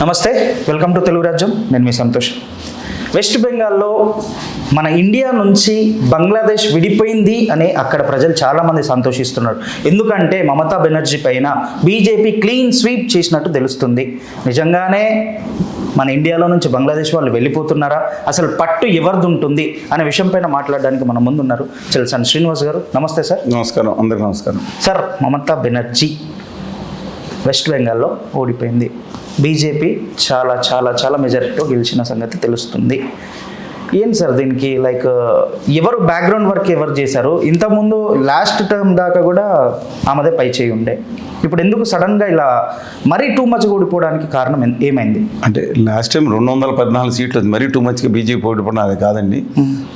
నమస్తే, welcome to Telugu రాజ్యం. నేను మీ సంతోష్. వెస్ట్ బెంగాల్లో మన ఇండియా నుంచి బంగ్లాదేశ్ విడిపోయింది అని అక్కడ ప్రజలు చాలామంది సంతోషిస్తున్నారు. ఎందుకంటే మమతా బెనర్జీ పైన బీజేపీ క్లీన్ స్వీప్ చేసినట్టు తెలుస్తుంది. నిజంగానే మన ఇండియాలో నుంచి బంగ్లాదేశ్ వాళ్ళు వెళ్ళిపోతున్నారా, అసలు పట్టు ఎవరిది ఉంటుంది అనే విషయం పైన మాట్లాడడానికి మన ముందు ఉన్నారు చెల్సాని శ్రీనివాస్ గారు. నమస్తే సార్. నమస్కారం, అందరికీ నమస్కారం. సార్, మమతా బెనర్జీ వెస్ట్ బెంగాల్లో ఓడిపోయింది. బీజేపీ చాలా చాలా చాలా మెజారిటీతో గెలిచిన సంగతి తెలుస్తుంది. ఏంటి సార్ దీనికి ఎవరు బ్యాక్గ్రౌండ్ వర్క్ ఎవరు చేశారు? ఇంతకుముందు లాస్ట్ టర్మ్ దాకా కూడా ఆమెదే పై చేయి ఉండే. ఇప్పుడు ఎందుకు సడన్గా ఇలా మరీ టూ మచ్ ఓడిపోవడానికి కారణం ఏమైంది? అంటే లాస్ట్ టైం 214 సీట్లు మరీ టూ మచ్గా బీజేపీ ఓడిపోవడం అది కాదండి.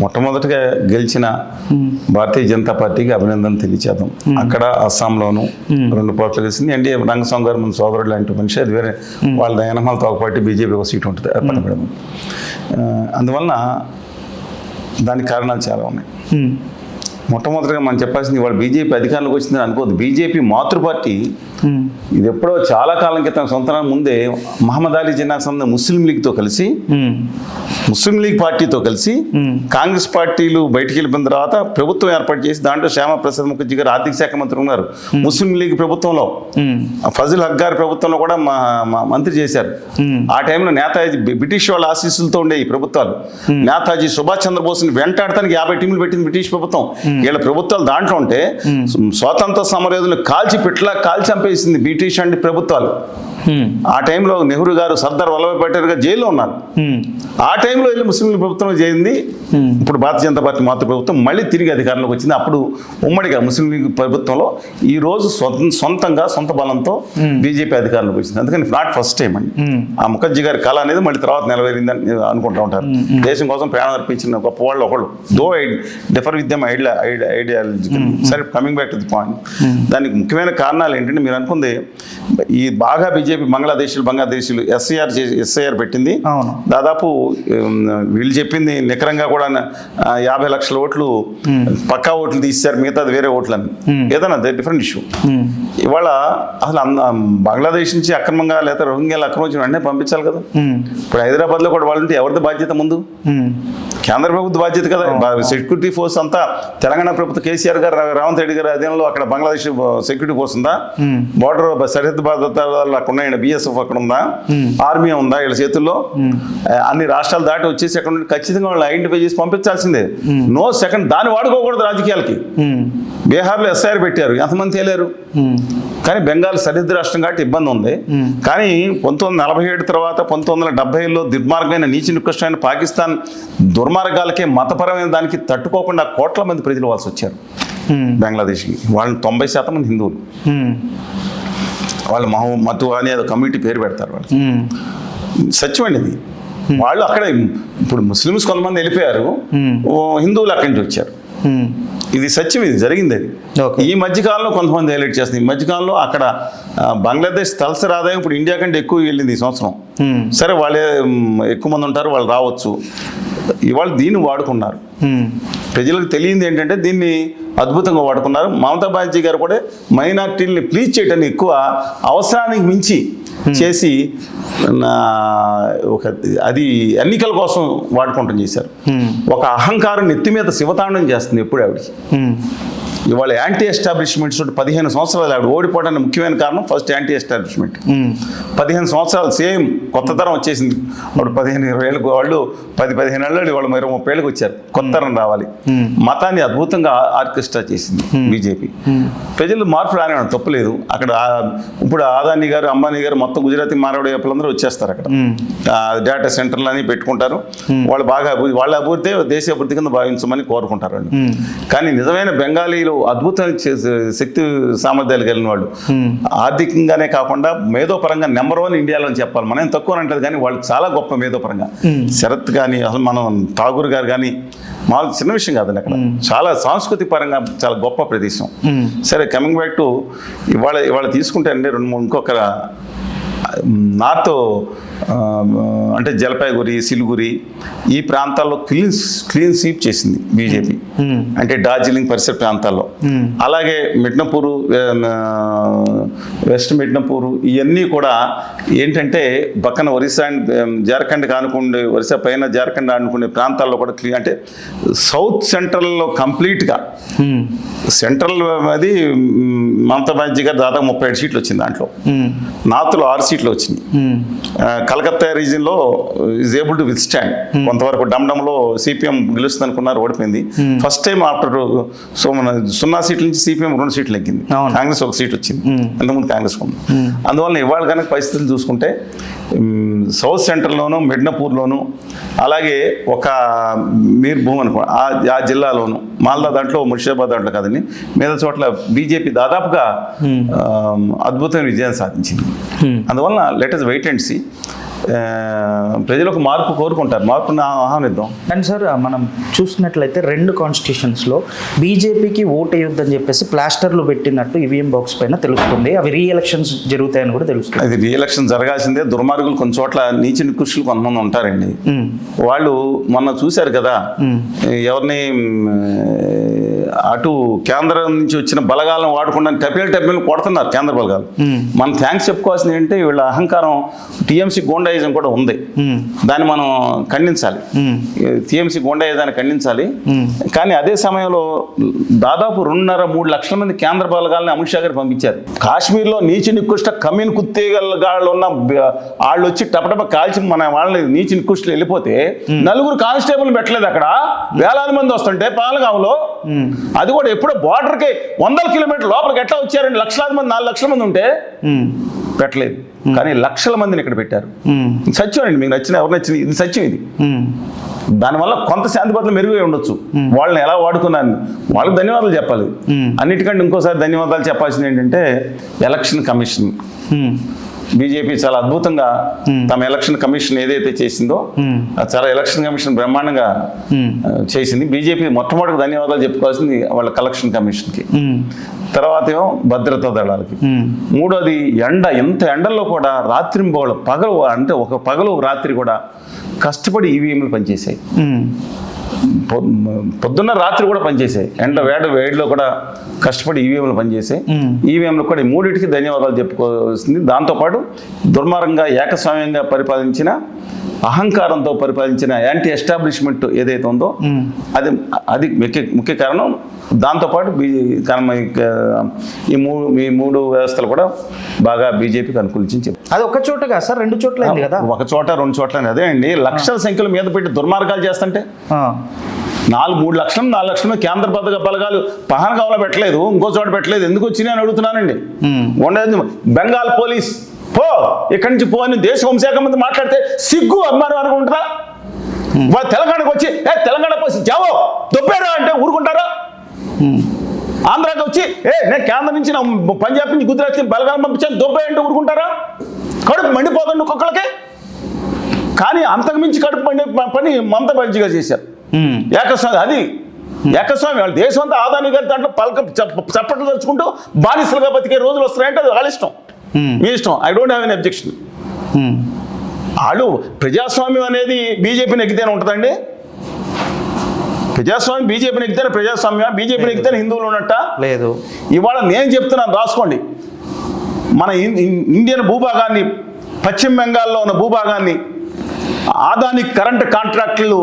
మొట్టమొదటిగా గెలిచిన భారతీయ జనతా పార్టీకి అభినందన తెలియచేద్దాం. అక్కడ అస్సాంలోను 2 పోట్లు గెలిచింది. ఎన్డీఏ రంగస్వామి గారు మన సోదరుడు లాంటి మనిషి, అది వేరే వాళ్ళ దయనమాలతో ఒక పార్టీ బీజేపీ ఒక సీట్ ఉంటుంది. అందువలన దానికి కారణాలు చాలా ఉన్నాయి. మొట్టమొదటిగా మనం చెప్పాల్సింది, ఇవాళ బీజేపీ అధికారంలోకి వచ్చిందని అనుకోవద్దు. బీజేపీ మాతృ పార్టీ ఇది ఎప్పుడో చాలా కాలం క్రితం, సంవత్సరాల ముందే మహమ్మద్ అలీ జిన్నాకు సంబంధించిన ముస్లిం లీగ్తో కలిసి, ముస్లిం లీగ్ పార్టీతో కలిసి కాంగ్రెస్ పార్టీలు బయటికి వెళ్ళిపోయిన తర్వాత ప్రభుత్వం ఏర్పాటు చేసి దాంట్లో శ్యామప్రసాద్ ముఖర్జీ గారు ఆర్థిక శాఖ మంత్రి ఉన్నారు. ముస్లిం లీగ్ ప్రభుత్వంలో ఫజల్ హక్ గారి ప్రభుత్వంలో కూడా మంత్రి చేశారు. ఆ టైంలో నేతాజీ, బ్రిటిష్ వాళ్ళ ఆశీస్సులతో ఉండే ఈ ప్రభుత్వాలు, నేతాజీ సుభాష్ చంద్రబోస్ని వెంటాడటానికి 50 టీములు పెట్టింది బ్రిటిష్ ప్రభుత్వం. వీళ్ళ ప్రభుత్వాలు దాంట్లో ఉంటే స్వాతంత్ర సమరయోధులను కాల్చి చంపేసింది బ్రిటిష్ అండ్ ప్రభుత్వాలు. ఆ టైంలో నెహ్రూ గారు, సర్దార్ వల్లభాయ్ పటేల్ గారు జైల్లో ఉన్నారు. ఆ టైంలో వెళ్ళి ముస్లిం ప్రభుత్వం చేయింది. ఇప్పుడు భారతీయ జనతా పార్టీ మాతృ ప్రభుత్వం మళ్ళీ తిరిగి అధికారంలోకి వచ్చింది. అప్పుడు ఉమ్మడిగా ముస్లిం లీగ్ ప్రభుత్వంలో ఈ రోజు సొంతంగా సొంత బలంతో బీజేపీ అధికారంలోకి వచ్చింది. అందుకని నాట్ ఫస్ట్ టైం అండి. ఆ ముఖర్జీ గారి కళ అనేది మళ్ళీ తర్వాత నెలవేరిందని అనుకుంటూ ఉంటారు. దేశం కోసం ప్రాణం అర్పించిన గొప్ప వాళ్ళు ఒకళ్ళు. దో డిఫర్ విత్ దెమ్ ఐడియాలజీ. సరే, coming back to the point. దానికి ముఖ్యమైన కారణాలు ఏంటంటే, మీరు అనుకుంది ఈ బాగా బీజేపీ బంగ్లాదేశీలు ఎస్ఐఆర్ పెట్టింది. దాదాపు వీళ్ళు చెప్పింది నికరంగా కూడా 50 లక్షల ఓట్లు పక్కా ఓట్లు తీశారు, మిగతాది వేరే ఓట్లని. ఏదన్నా డిఫరెంట్ ఇష్యూ. ఇవాళ అసలు బంగ్లాదేశ్ నుంచి అక్రమంగా లేదా రోహింగ్యాలు అక్రమించిన వెంటనే పంపించాలి కదా. ఇప్పుడు హైదరాబాద్లో కూడా వాళ్ళు ఉంటే ఎవరిది బాధ్యత? ముందు కేంద్ర ప్రభుత్వ బాధ్యత కదా. సెక్యూరిటీ ఫోర్స్ అంతా తెలంగాణ ప్రభుత్వం కేసీఆర్ గారు, రేవంత్ రెడ్డి గారి అధీనంలో అక్కడ బంగ్లాదేశ్ సెక్యూరిటీ ఫోర్స్ ఉందా? బోర్డర్ సరిహద్దు భద్రత అక్కడ ఉన్నాయండి. బిఎస్ఎఫ్ అక్కడ ఉందా? ఆర్మీ ఉందా వీళ్ళ చేతుల్లో? అన్ని రాష్ట్రాలు దాటి వచ్చేసి అక్కడ నుండి ఖచ్చితంగా వాళ్ళు ఐడెంటిఫై చేసి పంపించాల్సిందే. No second. దాన్ని వాడుకోకూడదు రాజకీయాలకి. బీహార్లో ఎస్ఐఆర్ పెట్టారు, ఎంతమంది తేలారు? కానీ బెంగాల్ సరిహద్దు రాష్ట్రం కాబట్టి ఇబ్బంది ఉంది. కానీ 1947 తర్వాత 1970లో దుర్మార్గమైన నీచి నికృష్టమైన పాకిస్తాన్ దుర్మార్గాలకే మతపరమైన దానికి తట్టుకోకుండా కోట్ల మంది ప్రజలు వాల్సి వచ్చారు బంగ్లాదేశ్కి. వాళ్ళు 90% మంది హిందువులు. వాళ్ళు మతు అని ఏదో కమ్యూనిటీ పేరు పెడతారు వాళ్ళు. సత్యమండి ఇది. వాళ్ళు అక్కడ ఇప్పుడు ముస్లిమ్స్ కొంతమంది వెళ్ళిపోయారు, హిందువులు అక్కడి నుంచి వచ్చారు. ఇది సత్యం, ఇది జరిగింది. అది ఈ మధ్యకాలంలో కొంతమంది హైలైట్ చేస్తుంది. ఈ మధ్యకాలంలో అక్కడ బంగ్లాదేశ్ తలసరి ఆదాయం ఇప్పుడు ఇండియా కంటే ఎక్కువ వెళ్ళింది ఈ సంవత్సరం. సరే, వాళ్ళే ఎక్కువ మంది ఉంటారు, వాళ్ళు రావచ్చు. ఇవాళ దీన్ని వాడుకున్నారు. ప్రజలకు తెలియంది ఏంటంటే దీన్ని అద్భుతంగా వాడుకున్నారు. మమతా బెనర్జీ గారు కూడా మైనార్టీని ప్లీజ్ చేయడానికి ఎక్కువ అవసరానికి మించి చేసి అది ఎన్నికల కోసం వాడుకుంటూ చేశారు. ఒక అహంకారం నెత్తి మీద శివతాండం చేస్తుంది ఎప్పుడు ఆవిడకి. ఇవాళ యాంటీ ఎస్టాబ్లిష్మెంట్స్ 15 సంవత్సరాలు ఆవిడ ఓడిపోవడానికి ముఖ్యమైన కారణం ఫస్ట్ యాంటీ ఎస్టాబ్లిష్మెంట్. 15 సంవత్సరాలు సేమ్ కొత్త తరం వచ్చేసింది. అప్పుడు 15-20 ఏళ్ళకు వాళ్ళు 10-15 ఏళ్ళు వాళ్ళు 20-30 ఏళ్ళకి వచ్చారు. కొత్త తరం రావాలి. మతాన్ని అద్భుతంగా ఆర్కెస్ట్రా చేసింది బీజేపీ. ప్రజలు మార్పు రానివ్వడం తప్పలేదు. అక్కడ ఇప్పుడు అదానీ గారు, అంబానీ గారు, మొత్తం గుజరాతీ మారవాడి వాళ్ళందరూ వచ్చేస్తారు. అక్కడ డేటా సెంటర్లు అని పెట్టుకుంటారు. వాళ్ళు బాగా వాళ్ళ అభివృద్ధి దేశ అభివృద్ధి కింద భావించమని కోరుకుంటారు వాళ్ళు. కానీ నిజమైన బెంగాలీలు అద్భుతమైన శక్తి సామర్థ్యాలు కలిగిన వాళ్ళు, ఆర్థికంగానే కాకుండా మేధోపరంగా నెంబర్ 1 ఇండియాలో అని చెప్పాలి. మనం తక్కువ అంటది, కానీ వాళ్ళు చాలా గొప్ప మేధోపరంగా. శరత్ కానీ, అసలు మనం ఠాగూర్ గారు కానీ, మాకు చిన్న విషయం కాదండి. అక్కడ చాలా సాంస్కృతిక పరంగా చాలా గొప్ప ప్రదేశం. సరే, కమింగ్ బ్యాక్ టు ఇవాళ తీసుకుంటే అండి ఇంకొక నార్త్ అంటే జలపాయిగురి, సిలిగురి ఈ ప్రాంతాల్లో క్లీన్ స్వీప్ చేసింది బీజేపీ, అంటే డార్జిలింగ్ పరిసర ప్రాంతాల్లో. అలాగే మిడ్నపూరు, వెస్ట్ మిడ్నపూరు ఇవన్నీ కూడా ఏంటంటే పక్కన ఒరిస్సా అండ్ జార్ఖండ్ కానుకుండే, ఒరిస్సా పైన జార్ఖండ్ ఆనుకునే ప్రాంతాల్లో కూడా క్లీన్, అంటే సౌత్ సెంట్రల్లో కంప్లీట్గా సెంట్రల్ అది మమతా బెనర్జీ గారు దాదాపు 37 సీట్లు వచ్చింది, దాంట్లో నార్త్లో 6 సీట్లు వచ్చినాయి. కలకత్తా రీజియన్లో is able to withstand. కొంతవరకు డమ్డమ్లో సిపిఎం గెలుస్తుంది అనుకున్నారు, ఓడిపోయింది. ఫస్ట్ టైం ఆఫ్టర్ సో మన 0 సీట్ల నుంచి సిపిఎం 2 సీట్లు ఎక్కింది, కాంగ్రెస్ 1 సీట్ వచ్చింది, అంతకుముందు కాంగ్రెస్ ఉంది. అందువల్ల ఇవాళ కనుక పరిస్థితులు చూసుకుంటే సౌత్ సెంట్రల్లోను, మిడ్నపూర్లోను, అలాగే ఒక మీర్భూమ్ అనుకో ఆ జిల్లాలోను, మాల్దా దాంట్లో, ముర్షిదాబాద్ దాంట్లో కాదండి, మిగతా చోట్ల బీజేపీ దాదాపుగా అద్భుతమైన విజయాన్ని సాధించింది. అందువలన let us wait and see. ప్రజలకు మార్పు కోరుకుంటారు, మార్పుని ఆహ్వానిద్దాం. అండ్ సార్, మనం చూసినట్లయితే 2 కాన్స్టిట్యూషన్స్లో బీజేపీకి ఓటు వేయొద్దని చెప్పేసి ప్లాస్టర్లు పెట్టినట్టు ఈవీఎం బాక్స్ పైన తెలుస్తుంది. అవి రీ-ఎలక్షన్స్ జరుగుతాయని కూడా తెలుస్తుంది. అది రీ-ఎలక్షన్ జరగాల్సిందే. దుర్మార్గులు కొన్ని చోట్ల నీచ నికృష్టులు కొంతమంది ఉంటారండి. వాళ్ళు మొన్న చూశారు కదా, ఎవరిని అటు కేంద్రం నుంచి వచ్చిన బలగాలను వాడకుండా టెపిల్ కొడుతున్నారు కేంద్ర బలగాలు. మనం థ్యాంక్స్ చెప్పుకోవాల్సింది ఏంటంటే వీళ్ళ అహంకారం, టీఎంసీ గోండాయిజం కూడా ఉంది, దాన్ని మనం ఖండించాలి. టీఎంసీ గోండాయిజాన్ని ఖండించాలి. కానీ అదే సమయంలో దాదాపు 2.5-3 లక్షల మంది కేంద్ర బలగాలని అమిత్ షా గారు పంపించారు. కాశ్మీర్లో నీచ నికృష్ట కమ్యూన్ కుత్తేగాళ్ళు ఉన్న వాళ్ళు వచ్చి టపటప కాల్చి మన వాళ్ళని నీచ నికృష్టులు వెళ్ళిపోతే 4 కానిస్టేబుల్ పెట్టలేదు అక్కడ. వేలాది మంది వస్తుంటే పాలగాంలో, అది కూడా ఎప్పుడో బార్డర్కి 100 కిలోమీటర్ల లోపలికి ఎట్లా వచ్చారండి? లక్షలాది మంది, 4 లక్షల మంది ఉంటే పెట్టలేదు. కానీ లక్షల మందిని ఇక్కడ పెట్టారు. సత్యం అండి, మీకు నచ్చిన ఎవరు నచ్చింది, ఇది సత్యం. ఇది దానివల్ల కొంత శాంతి భద్రతలు మెరుగు ఉండొచ్చు. వాళ్ళని ఎలా వాడుకున్నాను వాళ్ళకి ధన్యవాదాలు చెప్పాలి. అన్నిటికంటే ఇంకోసారి ధన్యవాదాలు చెప్పాల్సింది ఏంటంటే ఎలక్షన్ కమిషన్. బీజేపీ చాలా అద్భుతంగా తమ ఎలక్షన్ కమిషన్ ఏదైతే చేసిందో చాలా ఎలక్షన్ కమిషన్ బ్రహ్మాండంగా చేసింది. బీజేపీ మొట్టమొదటి ధన్యవాదాలు చెప్పుకోవాల్సింది వాళ్ళ ఎలక్షన్ కమిషన్కి. తర్వాత ఏమో భద్రతా దళాలకి. మూడోది ఎంత ఎండల్లో కూడా రాత్రింబవళ్ళు పగలు, అంటే ఒక పగలు రాత్రి కూడా కష్టపడి ఈవీఎంలు పనిచేసాయి. పొద్దున్న రాత్రి కూడా పనిచేసాయి. వేడిలో కూడా కష్టపడి ఈవీఎంలు పనిచేసాయి. ఈవీఎంలు కూడా 3టికి ధన్యవాదాలు చెప్పుకోవాల్సింది. దాంతోపాటు దుర్మార్గంగా ఏకస్వామ్యంగా పరిపాలించిన, అహంకారంతో పరిపాలించిన యాంటీ ఎస్టాబ్లిష్మెంట్ ఏదైతే ఉందో అది ముఖ్య కారణం. దాంతోపాటు ఈ మూడు వ్యవస్థలు కూడా బాగా బీజేపీకి అనుకూలించి అది ఒక చోట కాదు సార్, 2 చోట్ల అయింది కదా. 1 చోట 2 చోట్ల అదే అండి. లక్షల సంఖ్యలో మీద పెట్టి దుర్మార్గాలు చేస్తుంటే 3 లక్షలు 4 లక్షల కేంద్ర బలగాలు పహల్గాంలో పెట్టలేదు, ఇంకో చోట పెట్టలేదు. ఎందుకు వచ్చినాయి అని అడుగుతున్నానండి. బెంగాల్ పోలీస్ పో, ఇక్కడి నుంచి పో అని దేశ హోంశాఖ మంత్రి మాట్లాడితే సిగ్గు అభిమానం అనుకుంటారా? వాళ్ళు తెలంగాణకు వచ్చి తెలంగాణ పోసి జావో దొబ్బారా అంటే ఊరుకుంటారా? ఆంధ్రాకి వచ్చి నేను కేంద్రం నుంచి పంజాబ్ నుంచి గుజరాత్ నుంచి బలగాలను పంపించాను దొబ్బాయి అంటే ఊరుకుంటారా? కడుపు మండిపోతుంది ఒక్కొక్కరికి. కానీ అంతకుమించి కడుపు మండి పని మమతా బెనర్జీ గారు చేశారు. ఏకస్వామి, అది ఏకస్వామి. వాళ్ళు దేశం అంతా ఆదాని గారి దాంట్లో చప్పట్లు తెచ్చుకుంటూ బానిసలుగా బతికే రోజులు వస్తున్నాయంటే అది వాళ్ళ ఇష్టం, మీ ఇష్టం. I don't have an objection. వాళ్ళు ప్రజాస్వామ్యం అనేది బీజేపీని ఎక్కితేనే ఉంటుందండి. ప్రజాస్వామ్యం బీజేపీని ఎక్కితేనే ప్రజాస్వామ్యం, బీజేపీని ఎక్కితేనే హిందువులు ఉన్నట్ట లేదు. ఇవాళ నేను చెప్తున్నాను, రాసుకోండి. మన ఇండియన్ భూభాగాన్ని, పశ్చిమ బెంగాల్లో ఉన్న భూభాగాన్ని ఆదాని కరెంటు కాంట్రాక్టులు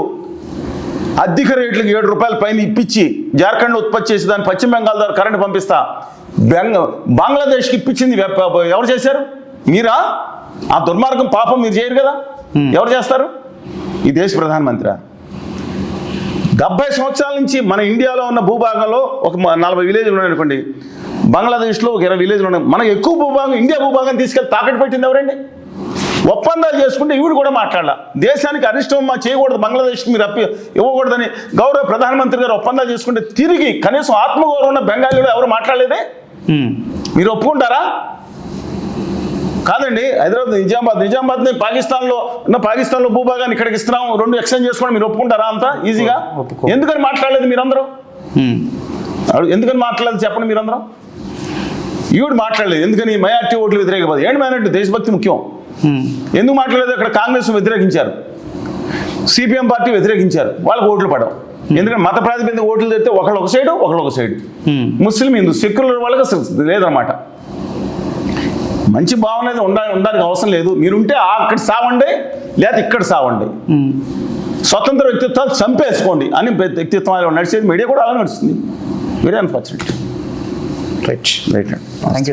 అధిక రేట్లకు 7 రూపాయల పైన ఇప్పించి జార్ఖండ్ ఉత్పత్తి చేసి దాన్ని పశ్చిమ బెంగాల్ ద్వారా కరెంటు పంపిస్తా బంగ్లాదేశ్కి ఇప్పించింది ఎవరు చేశారు? మీరా? ఆ దుర్మార్గం పాపం మీరు చేయరు కదా, ఎవరు చేస్తారు? ఈ దేశ ప్రధానమంత్రి. 70 సంవత్సరాల నుంచి మన ఇండియాలో ఉన్న భూభాగంలో ఒక 40 విలేజ్లు ఉన్నాయనుకోండి, బంగ్లాదేశ్లో ఒక 20 విలేజ్లు ఉన్నాయి. మనకు ఎక్కువ భూభాగం, ఇండియా భూభాగం తీసుకెళ్ళి తాకట్టు పెట్టింది ఎవరండి? ఒప్పందాలు చేసుకుంటే ఈవిడ కూడా మాట్లాడాల. దేశానికి అరిష్టం చేయకూడదు, బంగ్లాదేశ్కి మీరు ఇవ్వకూడదని గౌరవ ప్రధానమంత్రి గారు ఒప్పందాలు చేసుకుంటే తిరిగి కనీసం ఆత్మగౌరవం ఉన్న బెంగాలీలో ఎవరు మాట్లాడలేదే? మీరు ఒప్పుకుంటారా? కాదండి. హైదరాబాద్ నిజామాబాద్ని పాకిస్తాన్లో భూభాగాన్ని ఇక్కడికి ఇస్తున్నాం, 2 ఎక్స్చేంజ్ చేసుకోవడం మీరు ఒప్పుకుంటారా అంత ఈజీగా? ఎందుకని మాట్లాడలేదు మీరందరూ? ఎందుకని మాట్లాడలేదు చెప్పండి మీరందరూ. ఈవిడ మాట్లాడలేదు ఎందుకని? మైనార్టీ ఓట్లు వ్యతిరేకపడదు. ఏంటి మైనార్టీ? దేశభక్తి ముఖ్యం. ఎందుకు మాట్లాడలేదు? అక్కడ కాంగ్రెస్ వ్యతిరేకించారు, సిపిఎం పార్టీ వ్యతిరేకించారు, వాళ్ళకి ఓట్లు పడవు. ఎందుకంటే మత ప్రాతిపదిక ఓట్లు తెస్తే ఒకళ్ళు ఒక సైడు, ఒకళ్ళు ఒక సైడు. ముస్లిం హిందూ సెక్యులర్ వాళ్ళకి అసలు లేదన్నమాట. మంచి భావన అనేది ఉండడానికి అవసరం లేదు. మీరుంటే అక్కడ సావండి, లేదా ఇక్కడ సావండి. స్వతంత్ర వ్యక్తిత్వాలు చంపేసుకోండి అని వ్యక్తిత్వం నడిచేది మీడియా కూడా అలా నడుస్తుంది. Very unfortunate. Right. Right. Thank you.